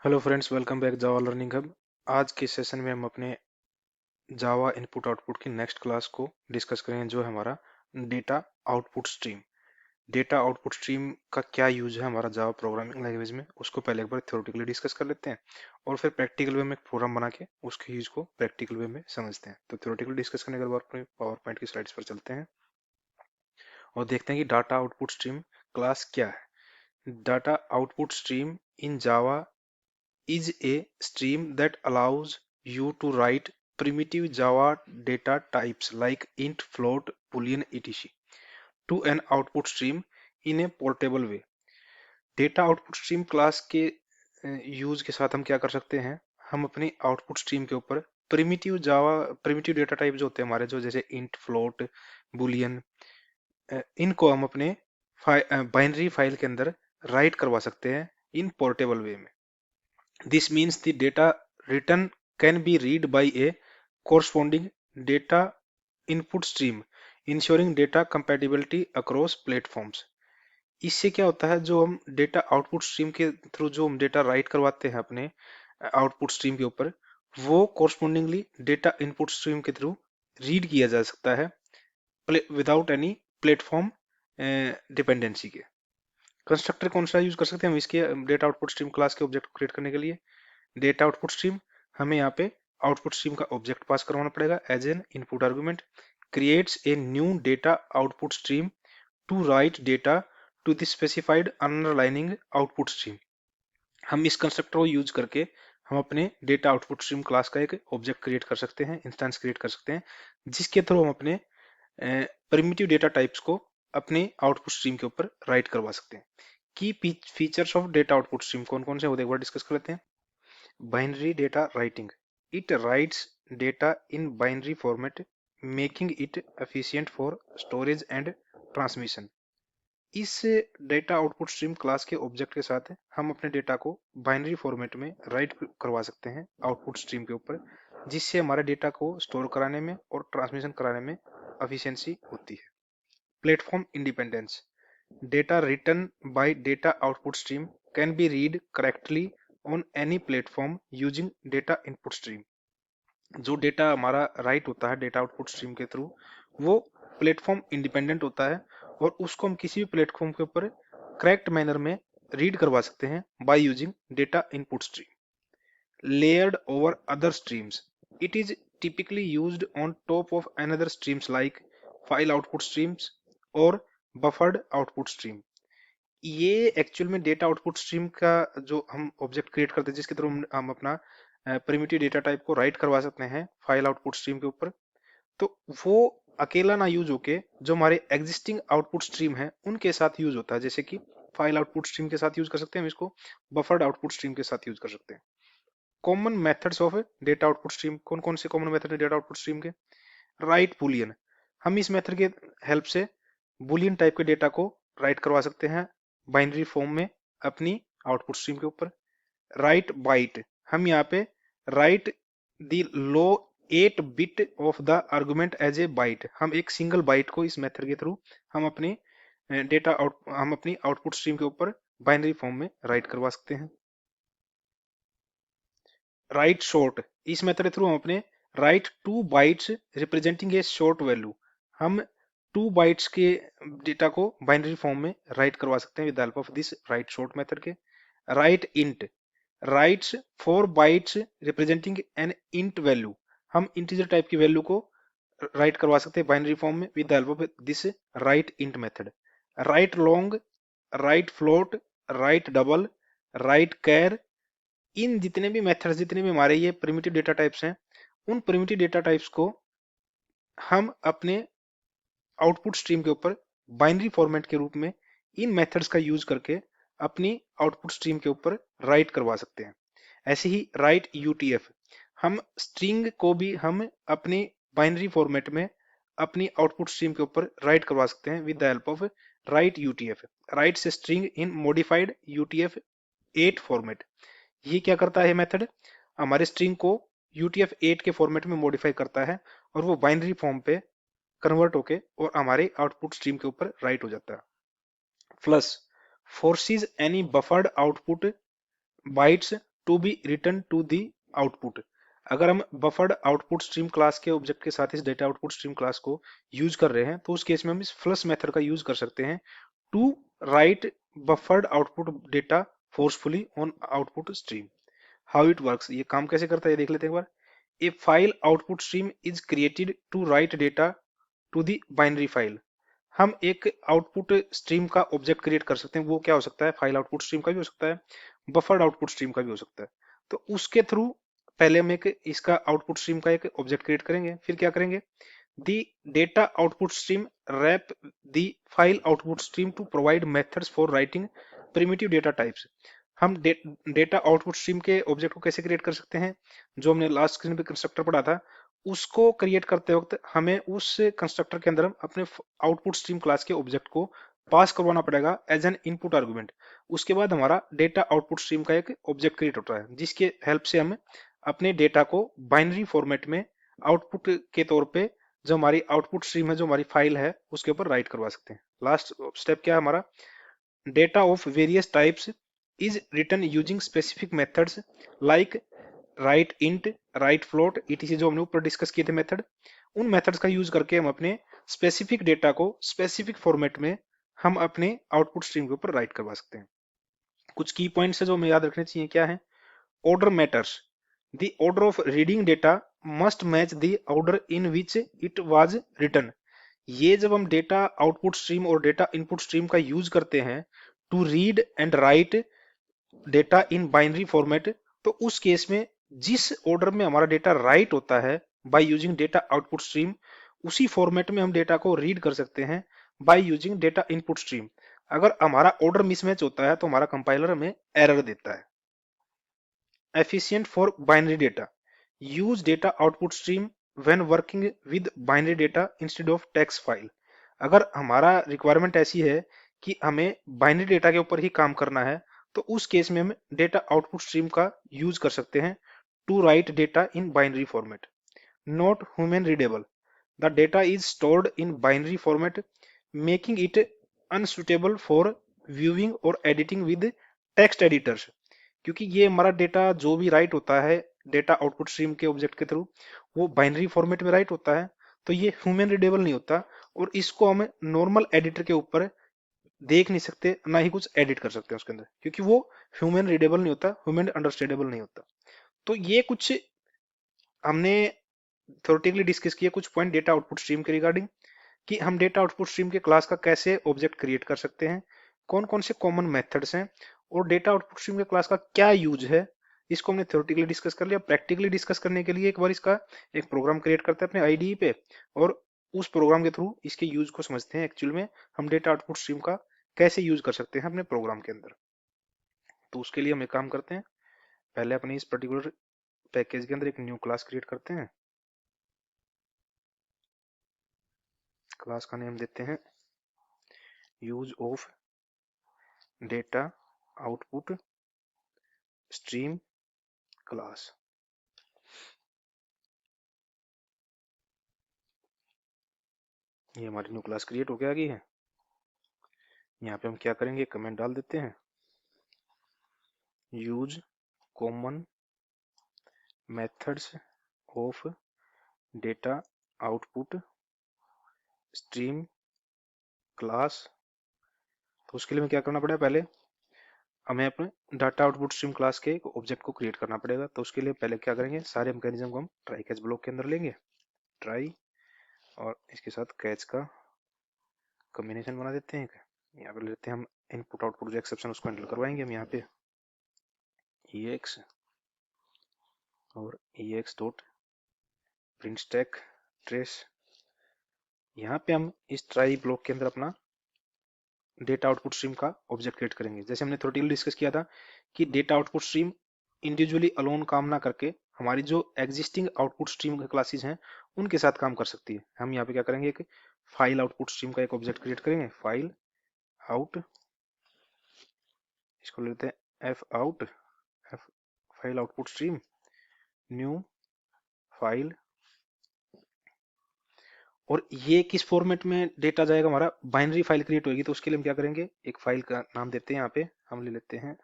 Hello friends, welcome back जावा learning hub. आज के session में हम अपने जावा इनपुट आउटपुट की नेक्स्ट क्लास को डिस्कस करेंगे, जो है हमारा data output stream. Data output stream का क्या यूज है हमारा जावा प्रोग्रामिंग लैंग्वेज में, उसको पहले एक बार थ्योरेटिकली डिस्कस कर लेते हैं और फिर प्रैक्टिकल वे में एक प्रोग्राम बना के उसके यूज को प्रैक्टिकल वे में समझते हैं। तो थ्योरेटिकली डिस्कस करने के बाद अपने पावर पॉइंट की स्लाइड्स पर चलते हैं और देखते हैं कि डाटा आउटपुट स्ट्रीम क्लास क्या है। Data output stream in Java is a stream that allows you to write primitive Java data types like int, float, boolean, etc. to an output stream in a portable way. Data output stream class के use के साथ हम क्या कर सकते हैं, हम अपनी आउटपुट स्ट्रीम के ऊपर प्रिमिटिव डेटा टाइप जो होते हैं हमारे, जो जैसे इंट, फ्लोट, बुलियन, इनको हम अपने बाइनरी फाइल के अंदर राइट करवा सकते हैं इन पोर्टेबल वे में। This means the data written can be read by a corresponding data input stream, ensuring data compatibility across platforms. इससे क्या होता है, जो हम डेटा आउटपुट स्ट्रीम के थ्रू जो हम डेटा राइट करवाते हैं अपने आउटपुट स्ट्रीम के ऊपर, वो कोरस्पोंडिंगली डेटा इनपुट स्ट्रीम के थ्रू रीड किया जा सकता है विदाउट एनी प्लेटफॉर्म डिपेंडेंसी के। कंस्ट्रक्टर कौन सा यूज कर सकते हैं हम इसके डेटा आउटपुट स्ट्रीम क्लास के ऑब्जेक्ट को क्रिएट करने के लिए? डेटा आउटपुट स्ट्रीम, हमें यहाँ पे आउटपुट स्ट्रीम का ऑब्जेक्ट पास करवाना पड़ेगा as an input argument, creates a new data output stream to write data to the specified underlining output stream. हम इस कंस्ट्रक्टर को यूज करके हम अपने डेटा आउटपुट स्ट्रीम क्लास का एक ऑब्जेक्ट क्रिएट कर सकते हैं, इंस्टेंस क्रिएट कर सकते हैं, जिसके थ्रू हम अपने प्रिमिटिव डेटा टाइप्स को अपने आउटपुट स्ट्रीम के ऊपर राइट करवा सकते हैं। की features of data output stream कौन कौन से, वो एक बार डिस्कस कर लेते हैं। Binary data writing. It writes data in binary format, making it efficient for storage and transmission. इस डेटा आउटपुट स्ट्रीम क्लास के ऑब्जेक्ट के साथ हम अपने डेटा को बाइनरी फॉर्मेट में राइट करवा सकते हैं आउटपुट स्ट्रीम के ऊपर, जिससे हमारे डेटा को स्टोर कराने में और ट्रांसमिशन कराने में एफिशिएंसी होती है। Platform independence. Data written by data output stream can be read correctly on any platform using data input stream. जो डेटा हमारा राइट होता है डेटा आउटपुट स्ट्रीम के थ्रू, वो प्लेटफॉर्म इंडिपेंडेंट होता है और उसको हम किसी भी प्लेटफॉर्म के ऊपर करेक्ट मैनर में रीड करवा सकते हैं by using data input stream. Layered over other streams. It is typically used on top of another streams like file output streams और buffered output stream. ये एक्चुअल में डेटा आउटपुट स्ट्रीम का जो हम ऑब्जेक्ट क्रिएट करते हैं, जिसके through हम अपना प्रिमिटिव डेटा टाइप को राइट करवा सकते हैं फाइल आउटपुट स्ट्रीम के ऊपर, तो वो अकेला ना यूज होके जो हमारे एग्जिस्टिंग आउटपुट स्ट्रीम है उनके साथ यूज होता है। जैसे कि फाइल आउटपुट स्ट्रीम के साथ यूज कर सकते हैं हम इसको, बफर्ड आउटपुट स्ट्रीम के साथ यूज कर सकते हैं। Common methods of data output stream, कौन कौन से कॉमन मेथड है डेटा आउटपुट स्ट्रीम के? राइट बुलियन, हम इस मेथड के हेल्प से बुलियन टाइप के डेटा को राइट करवा सकते हैं बाइनरी फॉर्म में अपनी आउटपुट स्ट्रीम के ऊपर। राइट बाइट, हम यहाँ पे write the low 8 bit of the argument as a byte, हम एक सिंगल बाइट को इस मेथड के थ्रू हम अपनी हम अपनी आउटपुट स्ट्रीम के ऊपर बाइनरी फॉर्म में राइट करवा सकते हैं। राइट शॉर्ट, इस मेथड के थ्रू हम अपने राइट 2 बाइट्स रिप्रेजेंटिंग ए शॉर्ट वैल्यू, हम 2 बाइट्स के डेटा को बाइनरी फॉर्म में राइट करवा सकते हैं with help of this write short method के। Write int, writes 4 bytes representing an int value, हम इंटीजर टाइप की वैल्यू को राइट करवा सकते हैं बाइनरी फॉर्म में with help of this write int method. Write long, write float, write double, write char, इन जितने भी मेथड्स, जितने भी हमारे ये प्रिमिटिव डेटा टाइप्स हैं, उन प्रिमिटिव डेटा टाइप्स को हम अपने आउटपुट स्ट्रीम के ऊपर बाइनरी फॉर्मेट के रूप में इन मेथड्स का यूज करके अपनी आउटपुट स्ट्रीम के ऊपर राइट करवा सकते हैं। ऐसे ही राइट यूटीएफ, हम स्ट्रिंग को भी हम अपनी बाइनरी फॉर्मेट में अपनी आउटपुट स्ट्रीम के ऊपर राइट करवा सकते हैं with the help of right UTF, rights string in modified UTF 8 format. ये क्या करता है मेथड, हमारे स्ट्रिंग को UTF-8 के फॉर्मेट में मॉडिफाई करता है और वो बाइनरी फॉर्म पे कन्वर्ट होके और हमारे आउटपुट स्ट्रीम के ऊपर राइट हो जाता है। Flush forces any buffered output bytes to be written to the output. अगर हम बफर्ड आउटपुट स्ट्रीम क्लास के ऑब्जेक्ट के साथ इस डेटा आउटपुट स्ट्रीम क्लास को यूज कर रहे हैं तो उस केस में हम इस फ्लश मेथड का यूज कर सकते हैं to write buffered output data forcefully on output stream. How it works, ये काम कैसे करता है ये देख लेते हैं एक बार। A file output stream is created to write data to the binary file. हम एक आउटपुट स्ट्रीम का ऑब्जेक्ट क्रिएट कर सकते हैं, वो क्या हो सकता है, फाइल आउटपुट स्ट्रीम का भी हो सकता है, बफर्ड आउटपुट स्ट्रीम का भी हो सकता है। तो उसके थ्रू पहले हम एक इसका आउटपुट स्ट्रीम का एक ऑब्जेक्ट क्रिएट करेंगे, फिर क्या करेंगे, the data output stream wrap the file output stream to provide methods for writing primitive data types. हम डेटा आउटपुट स्ट्रीम के ऑब्जेक्ट को कैसे क्रिएट कर सकते हैं, जो हमने लास्ट स्क्रीन पे कंस्ट्रक्टर पढ़ा था, उसको क्रिएट करते वक्त हमें उस कंस्ट्रक्टर के अंदर अपने आउटपुट स्ट्रीम क्लास के ऑब्जेक्ट को पास करवाना पड़ेगा एज एन इनपुट आर्गुमेंट। उसके बाद हमारा डेटा आउटपुट स्ट्रीम का एक ऑब्जेक्ट क्रिएट होता है जिसके हेल्प से हम अपने डेटा को बाइनरी फॉर्मेट में आउटपुट के तौर पे जो हमारी आउटपुट स्ट्रीम है, जो हमारी फाइल है, उसके ऊपर राइट करवा सकते हैं। लास्ट स्टेप क्या है हमारा, data of various types is written using specific methods like write int, write float, etc, जो हमने ऊपर डिस्कस किए थे मेथड। उन मेथड्स का यूज करके हम अपने स्पेसिफिक डेटा को स्पेसिफिक फॉर्मेट में हम अपने आउटपुट स्ट्रीम के ऊपर राइट करवा सकते हैं। कुछ की पॉइंट्स है जो हमें याद रखने चाहिए, क्या है, order matters, the order of reading data must match the order in which it was written. ये जब हम डेटा आउटपुट स्ट्रीम और डेटा इनपुट स्ट्रीम का यूज करते हैं to read and write data in binary format, तो उस case में जिस ऑर्डर में हमारा डेटा राइट होता है by using data output stream, उसी फॉर्मेट में हम डेटा को रीड कर सकते हैं by using data input stream. अगर हमारा ऑर्डर मिसमैच होता है तो हमारा कंपाइलर हमें एरर देता है। efficient for binary data, use data output stream when working with binary data instead of text file। अगर हमारा रिक्वायरमेंट ऐसी है कि हमें बाइनरी डेटा के ऊपर ही काम करना है तो उस केस में हम डेटा आउटपुट स्ट्रीम का यूज कर सकते हैं to write data in binary format. Not human readable, the data is stored in binary format making it unsuitable for viewing और एडिटिंग विद टेक्स्ट एडिटर्स। क्योंकि ये हमारा डेटा जो भी राइट होता है डेटा आउटपुट स्ट्रीम के ऑब्जेक्ट के थ्रू, वो बाइनरी फॉर्मेट में राइट होता है, तो ये ह्यूमन रीडेबल नहीं होता और इसको हम नॉर्मल एडिटर के ऊपर देख नहीं सकते, ना ही कुछ एडिट कर सकते हैं उसके अंदर, क्योंकि वो ह्यूमन रीडेबल नहीं होता, ह्यूमन अंडरस्टैंडेबल नहीं होता। तो ये कुछ हमने थ्योरेटिकली डिस्कस किया कुछ पॉइंट डेटा आउटपुट स्ट्रीम के रिगार्डिंग, कि हम डेटा आउटपुट स्ट्रीम के क्लास का कैसे ऑब्जेक्ट क्रिएट कर सकते हैं, कौन कौन से कॉमन मेथड्स हैं, और डेटा आउटपुट स्ट्रीम के क्लास का क्या यूज है। इसको हमने थ्योरेटिकली डिस्कस कर लिया। प्रैक्टिकली डिस्कस करने के लिए एक बार इसका एक प्रोग्राम क्रिएट करते हैं अपने आईडीई पे, और उस प्रोग्राम के थ्रू इसके यूज को समझते हैं, एक्चुअल में हम डेटा आउटपुट स्ट्रीम का कैसे यूज कर सकते हैं अपने प्रोग्राम के अंदर। तो उसके लिए हम एक काम करते हैं, पहले अपने इस पर्टिकुलर पैकेज के अंदर एक न्यू क्लास क्रिएट करते हैं। क्लास का नेम देते हैं use of data output stream class. ये हमारी न्यू क्लास क्रिएट हो गया आगे है। यहाँ पे हम क्या करेंगे, कमेंट डाल देते हैं, use common methods of data output stream class. तो उसके लिए हमें क्या करना पड़ेगा, पहले हमें अपने डाटा आउटपुट स्ट्रीम क्लास के एक ऑब्जेक्ट को क्रिएट करना पड़ेगा। तो उसके लिए पहले क्या करेंगे, सारे मैकेनिज्म को हम ट्राई कैच ब्लॉक के अंदर लेंगे, ट्राई और इसके साथ कैच का कॉम्बिनेशन बना देते हैं। यहाँ पे लेते हैं हम इनपुट आउटपुट जो एक्सेप्शन उसको हैंडल करवाएंगे हम यहाँ पे ex और ex dot print stack trace. यहाँ पे हम इस ट्राई ब्लॉक के अंदर अपना डेटा आउटपुट स्ट्रीम का ऑब्जेक्ट क्रिएट करेंगे। जैसे हमने थोड़ी डिस्कस किया था कि data output stream individually alone काम ना करके हमारी जो एग्जिस्टिंग आउटपुट स्ट्रीम क्लासेस हैं उनके साथ काम कर सकती है। हम यहाँ पे क्या करेंगे, एक फाइल आउटपुट स्ट्रीम का एक ऑब्जेक्ट क्रिएट करेंगे, फाइल आउट, इसको लेते हैं F out, F file output stream, new file. और ये किस फॉर्मेट में डेटा जाएगा, हमारा बाइनरी फाइल क्रिएट होगी। तो उसके लिए हम क्या करेंगे, एक फाइल का नाम देते हैं, यहाँ पे हम ले लेते हैं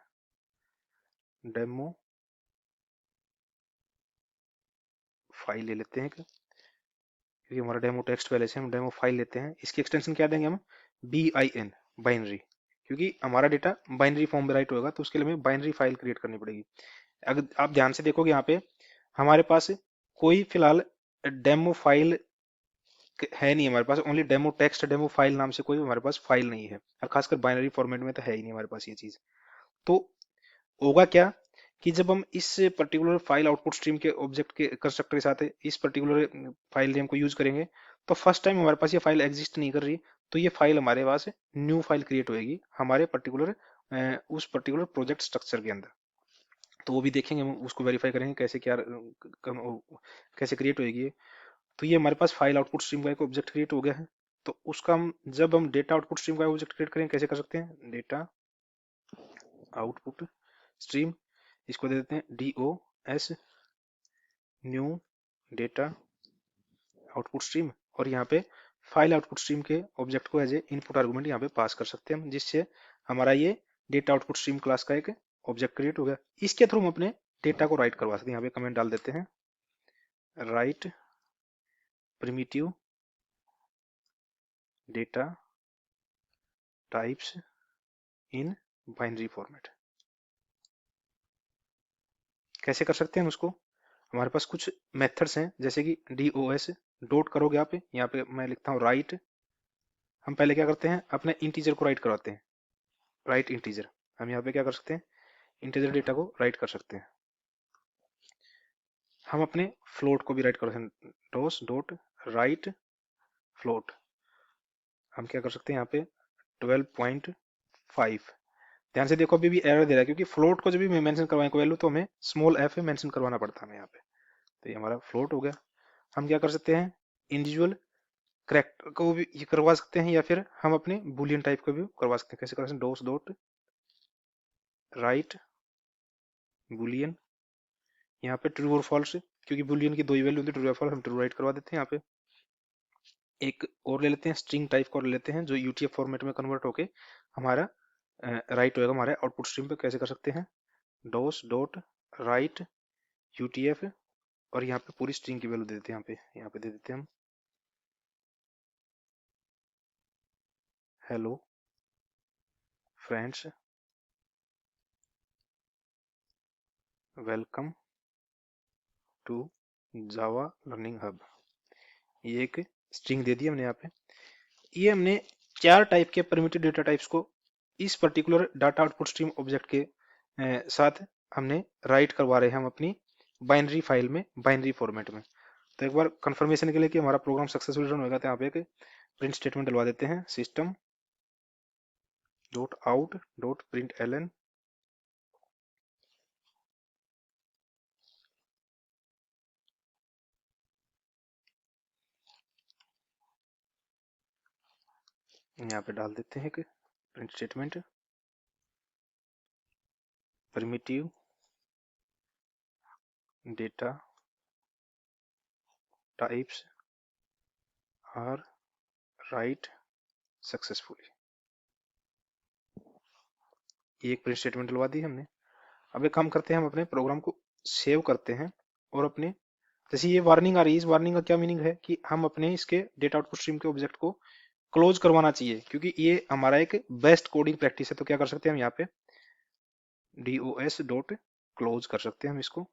डेमो फाइल ले लेते हैं, क्योंकि हमारा डेमो टेक्स्ट पहले से हम डेमो फाइल लेते हैं। इसकी एक्सटेंशन क्या देंगे हम, BIN, बाइनरी, क्योंकि हमारा डेटा बाइनरी फॉर्म में राइट होगा तो उसके लिए हमें बाइनरी फाइल क्रिएट करनी पड़ेगी। अगर आप ध्यान से देखोगे यहाँ पे हमारे पास कोई फिलहाल डेमो फाइल है नहीं, हमारे पास only demo text demo file नाम से कोई हमारे पास फाइल नहीं है, और खासकर बाइनरी फॉर्मेट में तो है ही नहीं हमारे पास ये चीज। तो होगा क्या कि जब हम इस पर्टिकुलर फाइल आउटपुट स्ट्रीम के ऑब्जेक्ट के कंस्ट्रक्टर के साथ इस पर्टिकुलर फाइल नेम को यूज करेंगे, तो फर्स्ट टाइम हमारे पास ये फाइल एग्जिस्ट नहीं कर रही, तो ये फाइल हमारे पास न्यू फाइल क्रिएट होगी हमारे पर्टिकुलर उस पर्टिकुलर प्रोजेक्ट स्ट्रक्चर के अंदर। तो वो भी देखेंगे, हम उसको वेरीफाई करेंगे कैसे क्या कैसे क्रिएट होगी ये। तो ये हमारे पास फाइल आउटपुट स्ट्रीम का एक ऑब्जेक्ट क्रिएट हो गया है। तो उसका हम जब हम डेटा आउटपुट स्ट्रीम का ऑब्जेक्ट क्रिएट करेंगे कैसे कर सकते हैं, डेटा आउटपुट स्ट्रीम, इसको दे देते हैं DOS new data output stream, और यहाँ पे फाइल आउटपुट स्ट्रीम के ऑब्जेक्ट को एज ए इनपुट आर्गुमेंट यहाँ पे पास कर सकते हैं हम, जिससे हमारा ये डेटा आउटपुट स्ट्रीम क्लास का एक ऑब्जेक्ट क्रिएट हो गया। इसके थ्रू हम अपने डेटा को राइट करवा सकते हैं। यहाँ पे कमेंट डाल देते हैं, right primitive data types in binary format. कैसे कर सकते हैं हम उसको, हमारे पास कुछ मेथड्स हैं, जैसे कि DOS डॉट करोगे आप, यहाँ पे मैं लिखता हूँ राइट। हम पहले क्या करते हैं, अपने इंटीजर को राइट करवाते हैं, राइट इंटीजर। हम यहाँ पे क्या कर सकते हैं, इंटीजर डेटा को राइट कर सकते हैं। हम अपने फ्लोट को भी राइट कर सकते हैं, डोस डॉट राइट फ्लोट। हम क्या कर सकते हैं यहाँ पे 12.5। ध्यान से देखो अभी भी एरर दे रहा है, क्योंकि फ्लोट को जब भी मेंशन करवाएं कोई वैल्यू तो हमें स्मॉल f मेंशन करवाना पड़ता है हमें यहाँ पे। तो ये हमारा फ्लोट हो गया। हम क्या कर सकते हैं, इंडिविजुअल करेक्टर को भी ये करवा सकते हैं, या फिर हम अपने बुलियन टाइप को भी करवा सकते हैं। कैसे कर सकते हैं, डोस डॉट राइट बुलियन, यहाँ पे ट्रू और फॉल्स, क्योंकि बुलियन की दो ही वैल्यू होती है, ट्रू और फॉल्स, हम ट्रू राइट करवा देते हैं। यहाँ पे एक और ले लेते हैं, स्ट्रिंग टाइप का और ले लेते हैं, जो UTF फॉर्मेट में कन्वर्ट होके हमारा राइट होएगा हमारे आउटपुट स्ट्रीम पे। कैसे कर सकते हैं, डोस डॉट राइट UTF, और यहाँ पे पूरी स्ट्रिंग की वैल्यू दे देते हैं, यहाँ पे दे देते हैं हम hello friends welcome to Java learning hub. ये एक स्ट्रिंग दे दी हमने यहाँ पे। ये हमने 4 टाइप के परमिटेड डेटा टाइप्स को इस particular data output stream object के साथ हमने राइट करवा रहे हैं हम अपनी बाइनरी फाइल में, बाइनरी फॉर्मेट में। तो एक बार कंफर्मेशन के लिए कि हमारा प्रोग्राम सक्सेसफुल रन होगा, तो यहाँ पे एक प्रिंट स्टेटमेंट डलवा देते हैं, system dot out dot print ln. यहाँ पे डाल देते हैं कि print statement primitive data types are write successfully. ये एक प्रिंट स्टेटमेंट डलवा दी हमने। अब एक काम करते हैं, हम अपने प्रोग्राम को सेव करते हैं, और अपने जैसे ये वार्निंग आ रही है, इस वार्निंग का क्या मीनिंग है कि हम अपने इसके डेटा आउटपुट स्ट्रीम के ऑब्जेक्ट को क्लोज करवाना चाहिए, क्योंकि ये हमारा एक बेस्ट कोडिंग प्रैक्टिस है। तो क्या कर सकते हैं हम यहाँ पे DOS डॉट क्लोज कर सकते हैं हम इसको,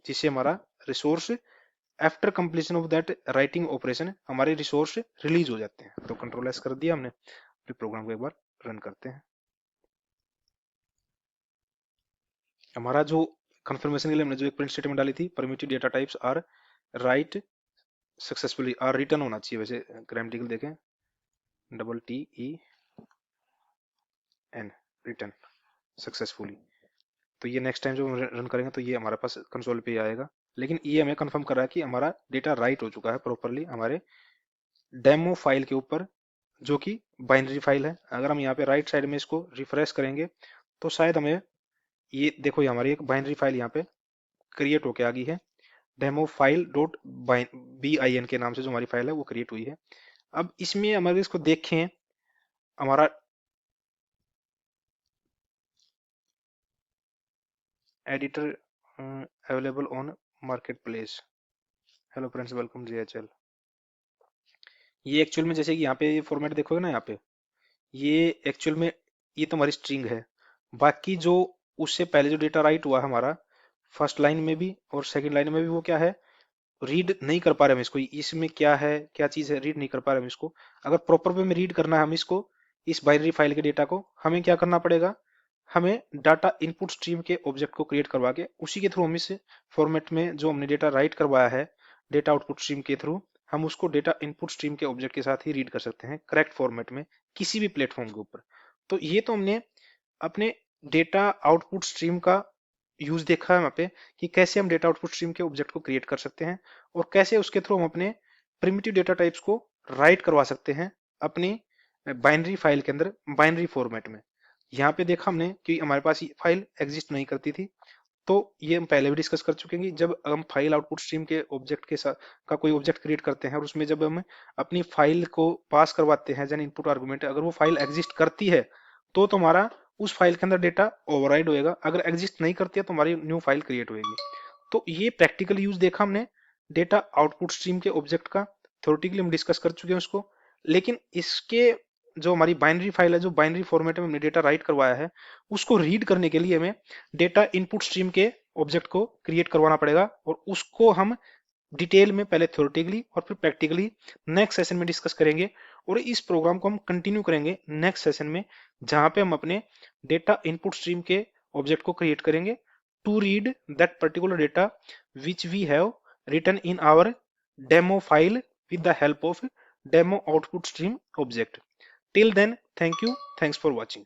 जिससे हमारा resource after completion of that writing operation हमारे रिसोर्स रिलीज हो जाते हैं। तो कंट्रोल S कर दिया हमने। फिर प्रोग्राम को एक बार रन करते हैं। हमारा जो कंफर्मेशन के लिए हमने जो एक प्रिंट स्टेटमेंट डाली थी, primitive data types are write successfully, are written होना चाहिए, वैसे ग्रामेटिकल देखें, TEN रिटर्न सक्सेसफुली। तो ये नेक्स्ट टाइम जब हम रन करेंगे तो ये हमारे पास कंसोल पे आएगा। लेकिन ये हमें कंफर्म कर रहा है कि हमारा डेटा राइट हो चुका है प्रॉपरली हमारे डेमो फाइल के ऊपर, जो कि बाइनरी फाइल है। अगर हम यहाँ पे राइट साइड में इसको रिफ्रेश करेंगे तो शायद हमें ये देखो, ये हमारी एक बाइनरी फाइल यहाँ पे क्रिएट होके आ गई है, डेमो फाइल डॉट BIN के नाम से जो हमारी फाइल है वो क्रिएट हुई है। अब इसमें हमारे इसको देखें, हमारा editor available on market place, hello friends, welcome GHL. ये एक्चुअल में जैसे कि यहाँ पे ये फॉर्मेट देखोगे ना, यहाँ पे ये एक्चुअल में ये तो हमारी स्ट्रिंग है। बाकी जो उससे पहले जो डेटा राइट हुआ हमारा फर्स्ट लाइन में भी और सेकंड लाइन में भी, वो क्या है, रीड नहीं कर पा रहे हम इसको। इसमें क्या है, क्या चीज है, रीड नहीं कर पा रहे हम इसको। अगर प्रॉपर वे में रीड करना है हम इसको, इस बाइनरी फाइल के डेटा को, हमें क्या करना पड़ेगा, हमें डाटा इनपुट स्ट्रीम के ऑब्जेक्ट को क्रिएट करवा के उसी के थ्रू हम इस फॉर्मेट में जो हमने डेटा राइट करवाया है डेटा आउटपुट स्ट्रीम के थ्रू, हम उसको डेटा इनपुट स्ट्रीम के ऑब्जेक्ट के साथ ही रीड कर सकते हैं करेक्ट फॉर्मेट में किसी भी प्लेटफॉर्म के ऊपर। तो ये तो हमने अपने डेटा आउटपुट स्ट्रीम का यूज देखा है वहां पे, कि कैसे हम डेटा आउटपुट स्ट्रीम के ऑब्जेक्ट को क्रिएट कर सकते हैं और कैसे उसके थ्रू हम अपने प्रिमिटिव डेटा टाइप्स को राइट करवा सकते हैं अपनी बाइनरी फाइल के अंदर बाइनरी फॉर्मेट में। यहाँ पे देखा हमने कि हमारे पास ये फाइल एग्जिस्ट नहीं करती थी, तो ये हम पहले भी डिस्कस कर चुके हैं कि जब हम फाइल आउटपुट स्ट्रीम के ऑब्जेक्ट के साथ का कोई ऑब्जेक्ट क्रिएट करते हैं और उसमें जब हम अपनी फाइल को पास करवाते हैं जन इनपुट आर्गुमेंट, अगर वो फाइल एग्जिस्ट करती है तो तुम्हारा उस फाइल के अंदर डेटा ओवरराइड होएगा, अगर एग्जिस्ट नहीं करती है तो हमारी न्यू फाइल क्रिएट होएगी। तो ये प्रैक्टिकल यूज देखा हमने डेटा आउटपुट स्ट्रीम के ऑब्जेक्ट का, थ्योरेटिकली हम डिस्कस कर चुके हैं उसको। लेकिन इसके जो हमारी बाइनरी फाइल है, जो बाइनरी फॉर्मेट में हमने डेटा राइट करवाया है, उसको रीड करने के लिए हमें डेटा इनपुट स्ट्रीम के ऑब्जेक्ट को क्रिएट करवाना पड़ेगा और उसको हम डिटेल में पहले थ्योरेटिकली और फिर प्रैक्टिकली नेक्स्ट सेशन में डिस्कस करेंगे। और इस प्रोग्राम को हम कंटिन्यू करेंगे नेक्स्ट सेशन में, जहां पे हम अपने डेटा इनपुट स्ट्रीम के ऑब्जेक्ट को क्रिएट करेंगे to read that particular data which we have written in our demo file with the help of demo output stream object. Till then, thank you. Thanks for watching.